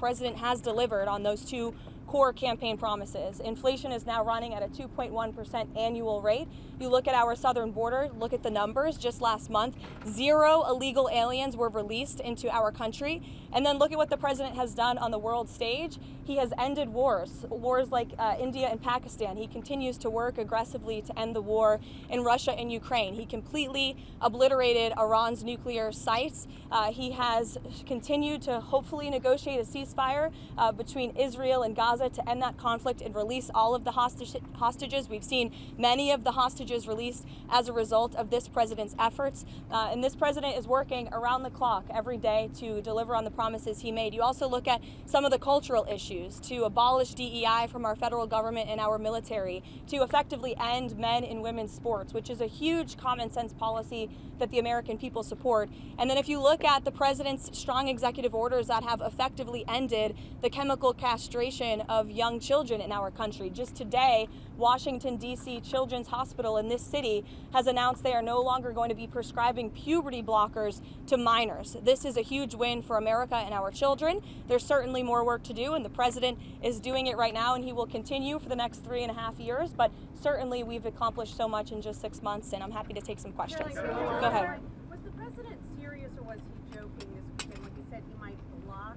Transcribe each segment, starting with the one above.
president has delivered on those two core campaign promises. Inflation is now running at a 2.1% annual rate. You look at our southern border, look at the numbers. Just last month, 0 illegal aliens were released into our country. And then look at what the president has done on the world stage. He has ended wars like India and Pakistan. He continues to work aggressively to end the war in Russia and Ukraine. He completely obliterated Iran's nuclear sites. He has continued to hopefully negotiate a ceasefire between Israel and Gaza to end that conflict and release all of the hostages. We've seen many of the hostages released as a result of this president's efforts. And this president is working around the clock every day to deliver on the promises he made. You also look at some of the cultural issues, to abolish DEI from our federal government and our military, to effectively end men and women's sports, which is a huge common sense policy that the American people support. And then if you look at the president's strong executive orders that have effectively ended the chemical castration of young children in our country. Just today, Washington, D.C. Children's Hospital in this city has announced they are no longer going to be prescribing puberty blockers to minors. This is a huge win for America and our children. There's certainly more work to do, and the president is doing it right now, and he will continue for the next 3.5 years. But certainly we've accomplished so much in just 6 months, and I'm happy to take some questions. Go ahead. Was the president serious, or was he joking this weekend when he said he might block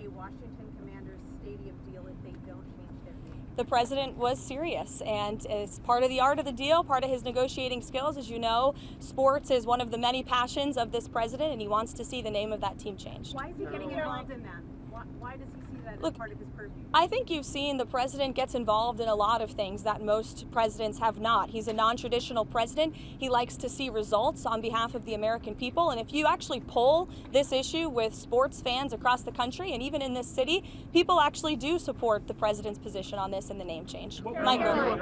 a Washington Commanders stadium deal if they don't change their name? The president was serious, and it's part of the art of the deal, part of his negotiating skills. As you know, sports is one of the many passions of this president, and he wants to see the name of that team changed. Why is he getting involved in that? Why does he see that as part of his purview? I think you've seen the president gets involved in a lot of things that most presidents have not. He's a non-traditional president. He likes to see results on behalf of the American people. And if you actually poll this issue with sports fans across the country and even in this city, people actually do support the president's position on this and the name change. Michael.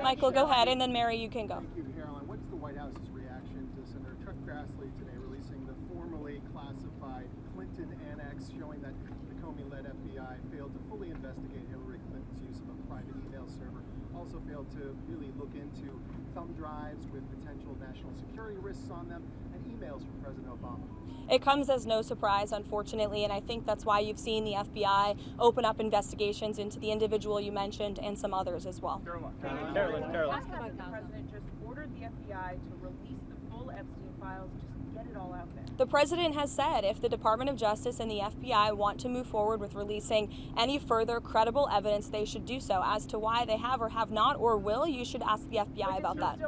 Michael, go ahead, and then Mary, you can go. Thank you, Karoline. What's the White House's reaction to Senator Chuck Grassley today releasing the formerly classified Clinton annex showing that the Comey-led FBI failed to fully investigate Hillary Clinton's use of a private email server, also failed to really look into thumb drives with potential national security risks on them, and emails from President Obama? It comes as no surprise, unfortunately, and I think that's why you've seen the FBI open up investigations into the individual you mentioned and some others as well. Caroline. The president just ordered the FBI to release the full Epstein files, just get it all out there. The president has said if the Department of Justice and the FBI want to move forward with releasing any further credible evidence, they should do so. As to why they have or have not or will, you should ask the FBI about that.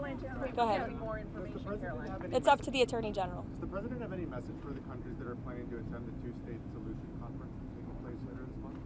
Go ahead. More information, Caroline. It's up to the Attorney General. Does the president have any message for the countries that are planning to attend the two-state solution conference that's taking place later this month?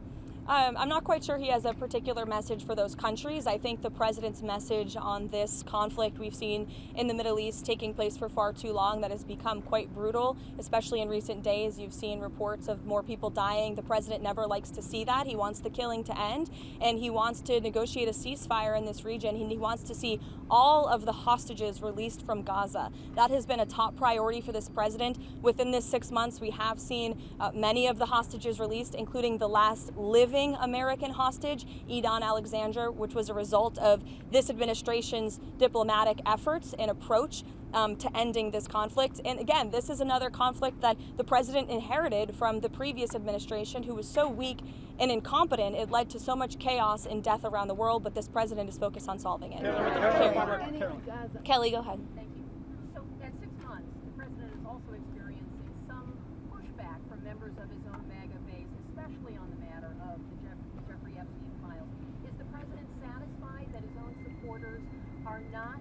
I'm not quite sure he has a particular message for those countries. I think the president's message on this conflict we've seen in the Middle East taking place for far too long, that has become quite brutal, especially in recent days. You've seen reports of more people dying. The president never likes to see that. He wants the killing to end, and he wants to negotiate a ceasefire in this region. He wants to see all of the hostages released from Gaza. That has been a top priority for this president. Within this 6 months, we have seen many of the hostages released, including the last living American hostage, Edon Alexander, which was a result of this administration's diplomatic efforts and approach to ending this conflict. And again, this is another conflict that the president inherited from the previous administration, who was so weak and incompetent, it led to so much chaos and death around the world, but this president is focused on solving it. Kelly, go ahead. Thank you. So at 6 months, the president is also experiencing some pushback from members of his own MAGA base, especially on the matter of the Jeffrey Epstein files. Is the president satisfied that his own supporters are not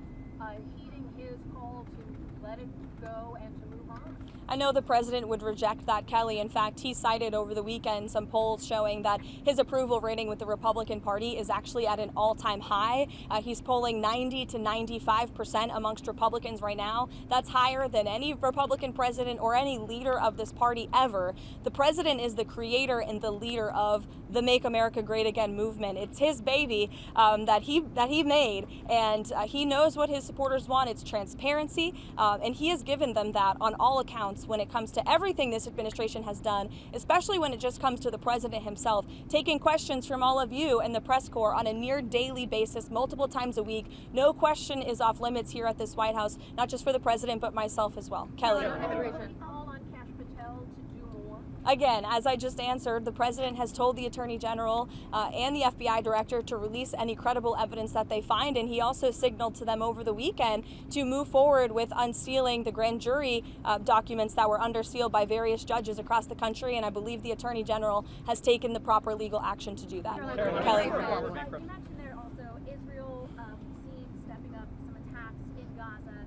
heeding his call to let it go and to move on? I know the president would reject that, Kelly. In fact, he cited over the weekend some polls showing that his approval rating with the Republican Party is actually at an all-time high. He's polling 90 to 95% amongst Republicans right now. That's higher than any Republican president or any leader of this party ever. The president is the creator and the leader of the Make America Great Again movement. It's his baby that he made, and he knows what his supporters want. It's transparency, and he has given them that on all accounts when it comes to everything this administration has done, especially when it just comes to the president himself, taking questions from all of you and the press corps on a near daily basis, multiple times a week. No question is off limits here at this White House, not just for the president, but myself as well. Kelly. Call on Cash Patel to do more? Again, as I just answered, the president has told the attorney general and the FBI director to release any credible evidence that they find, and he also signaled to them over the weekend to move forward with unsealing the grand jury documents that were under seal by various judges across the country, and I believe the attorney general has taken the proper legal action to do that. Kelly. You mentioned there also Israel, we've seen stepping up some attacks in Gaza.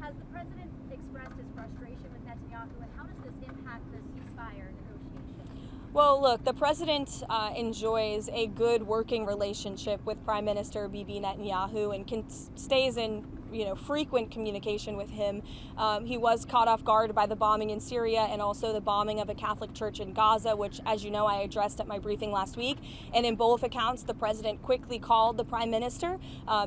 Has the president expressed his frustration with Netanyahu, and how does this impact the ceasefire negotiation? Well, look, the president enjoys a good working relationship with Prime Minister Bibi Netanyahu and stays in frequent communication with him. He was caught off guard by the bombing in Syria and also the bombing of a Catholic church in Gaza, which, as you know, I addressed at my briefing last week. And in both accounts, the president quickly called the prime minister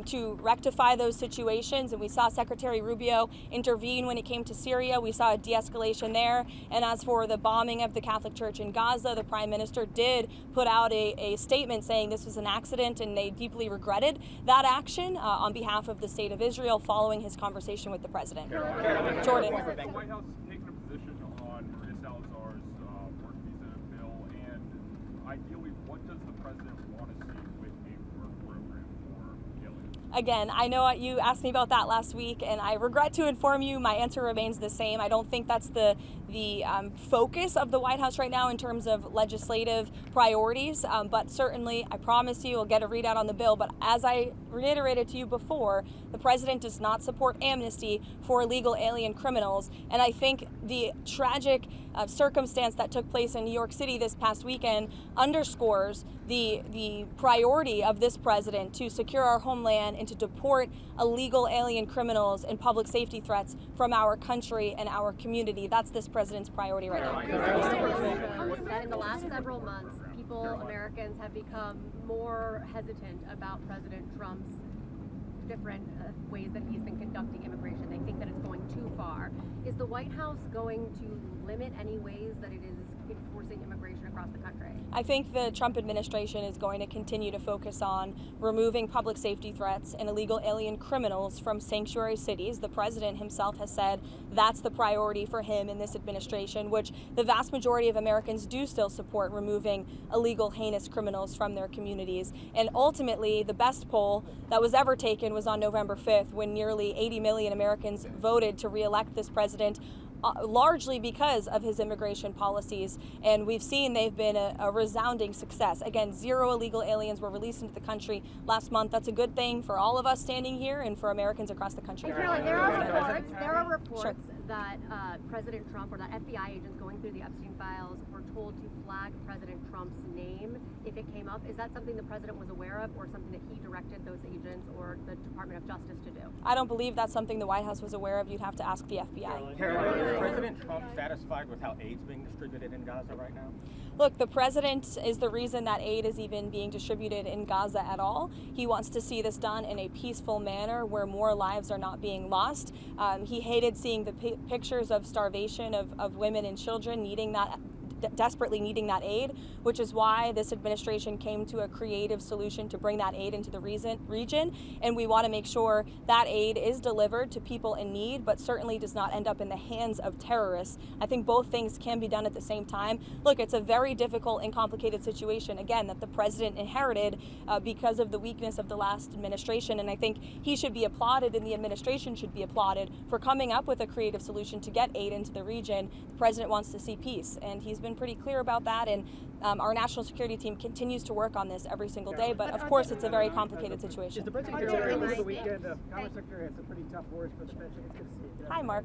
to rectify those situations. And we saw Secretary Rubio intervene when it came to Syria. We saw a de-escalation there. And as for the bombing of the Catholic church in Gaza, the prime minister did put out a statement saying this was an accident and they deeply regretted that action on behalf of the state of Israel, following his conversation with the president. Jordan. Has the White House taken a position on Maria Salazar's work visa bill, and ideally, what does the president want to see with a work program for aliens? Again, I know you asked me about that last week, and I regret to inform you my answer remains the same. I don't think that's the focus of the White House right now in terms of legislative priorities, but certainly I promise you we'll get a readout on the bill. But as I reiterated to you before, the president does not support amnesty for illegal alien criminals, and I think the tragic circumstance that took place in New York City this past weekend underscores the priority of this president to secure our homeland and to deport illegal alien criminals and public safety threats from our country and our community. That's this president's priority right now. That in the last several months, Americans have become more hesitant about President Trump's different ways that he's been conducting immigration. They think that it's going too far. Is the White House going to limit any ways that it is enforcing immigration across the country? I think the Trump administration is going to continue to focus on removing public safety threats and illegal alien criminals from sanctuary cities. The president himself has said that's the priority for him in this administration, which the vast majority of Americans do still support, removing illegal, heinous criminals from their communities. And ultimately, the best poll that was ever taken was on November 5th, when nearly 80 million Americans voted to re-elect this president, largely because of his immigration policies, and we've seen they've been a resounding success. Again, 0 illegal aliens were released into the country last month. That's a good thing for all of us standing here and for Americans across the country. Caroline, there are reports that President Trump or that FBI agents going through the Epstein files were told to flag President Trump's name if it came up. Is that something the president was aware of, or something that he directed those agents or the Department of Justice to do? I don't believe that's something the White House was aware of. You'd have to ask the FBI. Caroline, is President Trump satisfied with how aid's being distributed in Gaza right now? Look, the president is the reason that aid is even being distributed in Gaza at all. He wants to see this done in a peaceful manner where more lives are not being lost. He hated seeing the pictures of starvation of women and children desperately needing that aid, which is why this administration came to a creative solution to bring that aid into the region. And we want to make sure that aid is delivered to people in need, but certainly does not end up in the hands of terrorists. I think both things can be done at the same time. Look, it's a very difficult and complicated situation, again, that the president inherited because of the weakness of the last administration. And I think he should be applauded, and the administration should be applauded for coming up with a creative solution to get aid into the region. The president wants to see peace, and he's been pretty clear about that, and our national security team continues to work on this every single day, but of course it's a very complicated situation. The president over the weekend, Commerce Secretary had some pretty tough words for the Fed. It's good to see you. Hi, Mark.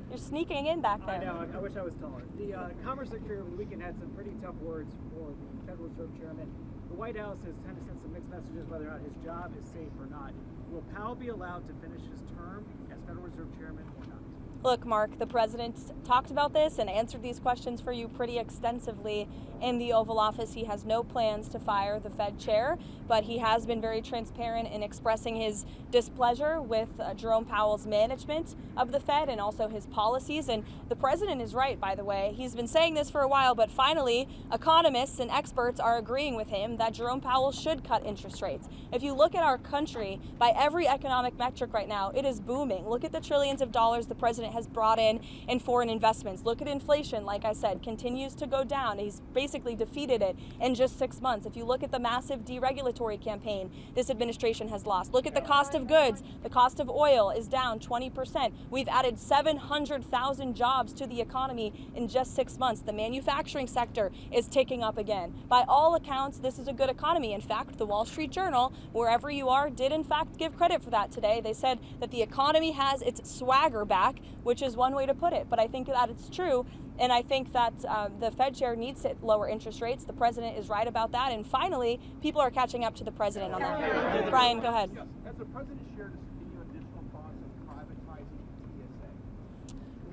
You're sneaking in back there. I know, I wish I was taller. The Commerce Secretary over the weekend had some pretty tough words for the Federal Reserve Chairman. The White House has kind of sent some mixed messages whether or not his job is safe or not. Will Powell be allowed to finish his term as Federal Reserve Chairman or not? Look, Mark, the president talked about this and answered these questions for you pretty extensively in the Oval Office. He has no plans to fire the Fed chair, but he has been very transparent in expressing his displeasure with Jerome Powell's management of the Fed and also his policies. And the president is right, by the way. He's been saying this for a while, but finally, economists and experts are agreeing with him that Jerome Powell should cut interest rates. If you look at our country, by every economic metric right now, it is booming. Look at the trillions of dollars the president president has brought in foreign investments. Look at inflation, like I said, continues to go down. He's basically defeated it in just 6 months. If you look at the massive deregulatory campaign this administration has lost, look at the cost of goods. The cost of oil is down 20%. We've added 700,000 jobs to the economy in just 6 months. The manufacturing sector is ticking up again. By all accounts, this is a good economy. In fact, the Wall Street Journal, wherever you are, did in fact give credit for that today. They said that the economy has its swagger back, which is one way to put it. But I think that it's true. And I think that the Fed chair needs to lower interest rates. The president is right about that. And finally, people are catching up to the president on that. Brian, go ahead. Yes. Has the president shared any additional thoughts on privatizing the TSA?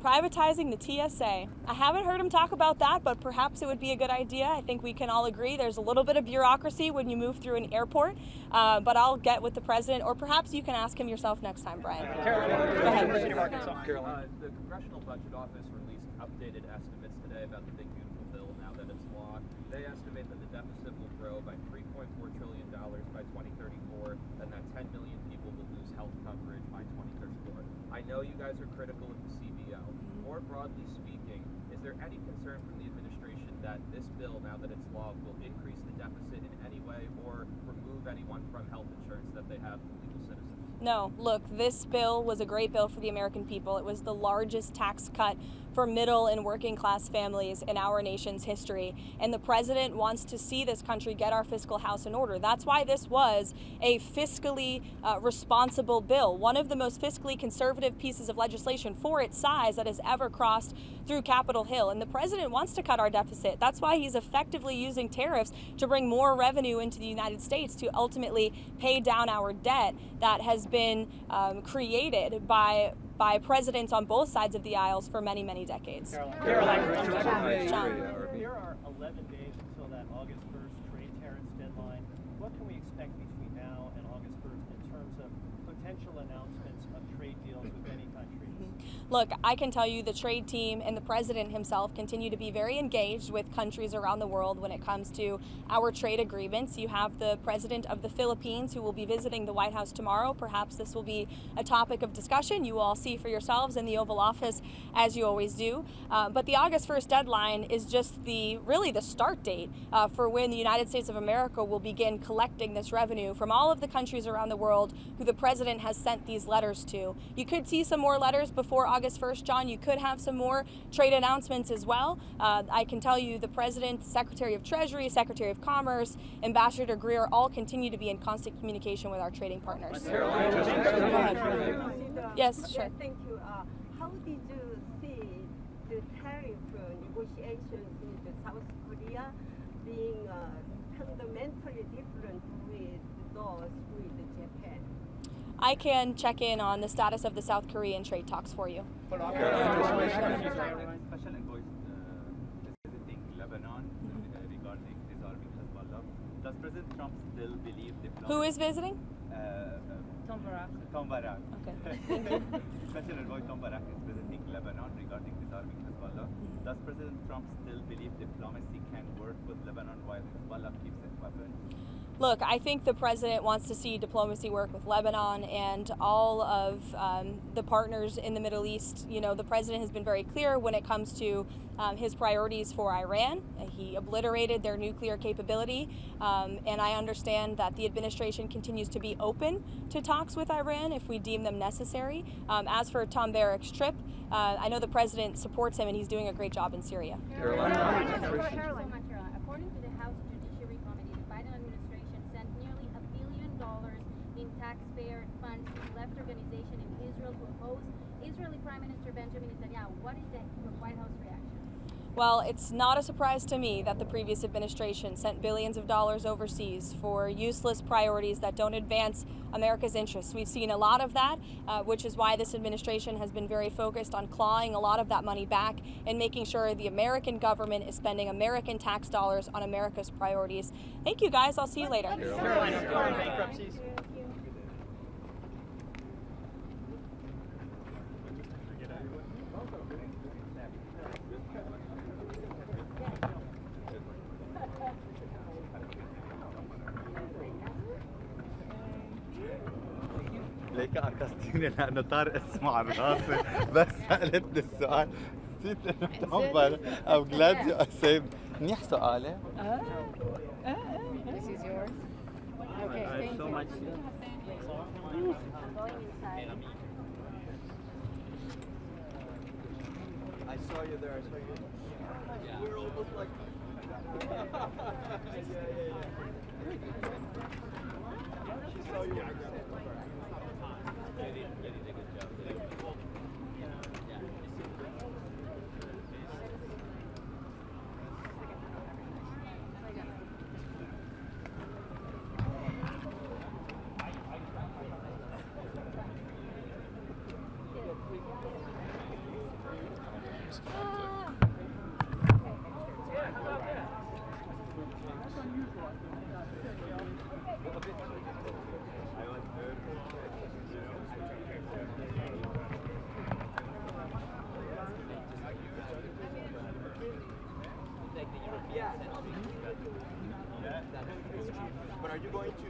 Privatizing the TSA. I haven't heard him talk about that, but perhaps it would be a good idea. I think we can all agree there's a little bit of bureaucracy when you move through an airport, but I'll get with the president, or perhaps you can ask him yourself next time, Brian. Caroline, go ahead. The Congressional Budget Office released updated estimates today about the Big Beautiful Bill now that it's law. They estimate that the deficit will grow by $3.4 trillion by 2034, and that 10 million people will lose health coverage by 2034. I know you guys are critical of the CBO. More broadly speaking, is there any concern from the administration that this bill, now that it's law, will increase the deficit in any way or remove anyone from health insurance that they have legal citizens? No, look, this bill was a great bill for the American people. It was the largest tax cut for middle and working class families in our nation's history. And the president wants to see this country get our fiscal house in order. That's why this was a fiscally responsible bill, one of the most fiscally conservative pieces of legislation for its size that has ever crossed through Capitol Hill. And the president wants to cut our deficit. That's why he's effectively using tariffs to bring more revenue into the United States to ultimately pay down our debt that has been created by presidents on both sides of the aisles for many, many decades. Caroline. John. There are 11 days until that August 1st trade tariffs deadline. What can we expect between now and August 1st in terms of potential announcements of trade deals with any countries? Look, I can tell you the trade team and the president himself continue to be very engaged with countries around the world when it comes to our trade agreements. You have the president of the Philippines who will be visiting the White House tomorrow. Perhaps this will be a topic of discussion. You will all see for yourselves in the Oval Office, as you always do. But the August 1st deadline is just really the start date for when the United States of America will begin collecting this revenue from all of the countries around the world who the president has sent these letters to. You could see some more letters before August 1st, John. You could have some more trade announcements as well. I can tell you the President, Secretary of Treasury, Secretary of Commerce, Ambassador Greer all continue to be in constant communication with our trading partners. Yes, sure. Thank you. How did you see the tariff negotiations with South Korea being fundamentally different with those with Japan? I can check in on the status of the South Korean trade talks for you. Special envoy visiting Lebanon regarding disarming Hezbollah. Does President Trump still believe diplomacy? Who is visiting? Tom Barak. Okay. Special envoy Tom Barak is visiting Lebanon regarding disarming Hezbollah. Does President Trump still believe diplomacy can work with Lebanon while Hezbollah keeps its weapons? Look, I think the president wants to see diplomacy work with Lebanon and all of the partners in the Middle East. You know, the president has been very clear when it comes to his priorities for Iran. He obliterated their nuclear capability, and I understand that the administration continues to be open to talks with Iran if we deem them necessary. As for Tom Barak's trip, I know the president supports him and he's doing a great job in Syria. Caroline. According to the House Judiciary Committee, the Biden administration sent nearly $1 billion in taxpayer funds to the left organization in Israel to oppose Israeli Prime Minister Benjamin Netanyahu. What is the White House reaction? Well, it's not a surprise to me that the previous administration sent billions of dollars overseas for useless priorities that don't advance America's interests. We've seen a lot of that, which is why this administration has been very focused on clawing a lot of that money back and making sure the American government is spending American tax dollars on America's priorities. Thank you, guys. I'll see you later. Bankruptcies. هيك عكستيني لانه طارق اسمه على راسي بس سالتني السؤال نسيت انه بتعبر. I'm glad you saved. منيح سؤالي. This is yours. Okay, thank so you. much. I saw you there. I saw you. Yeah. We're almost like. She saw you. But are you going to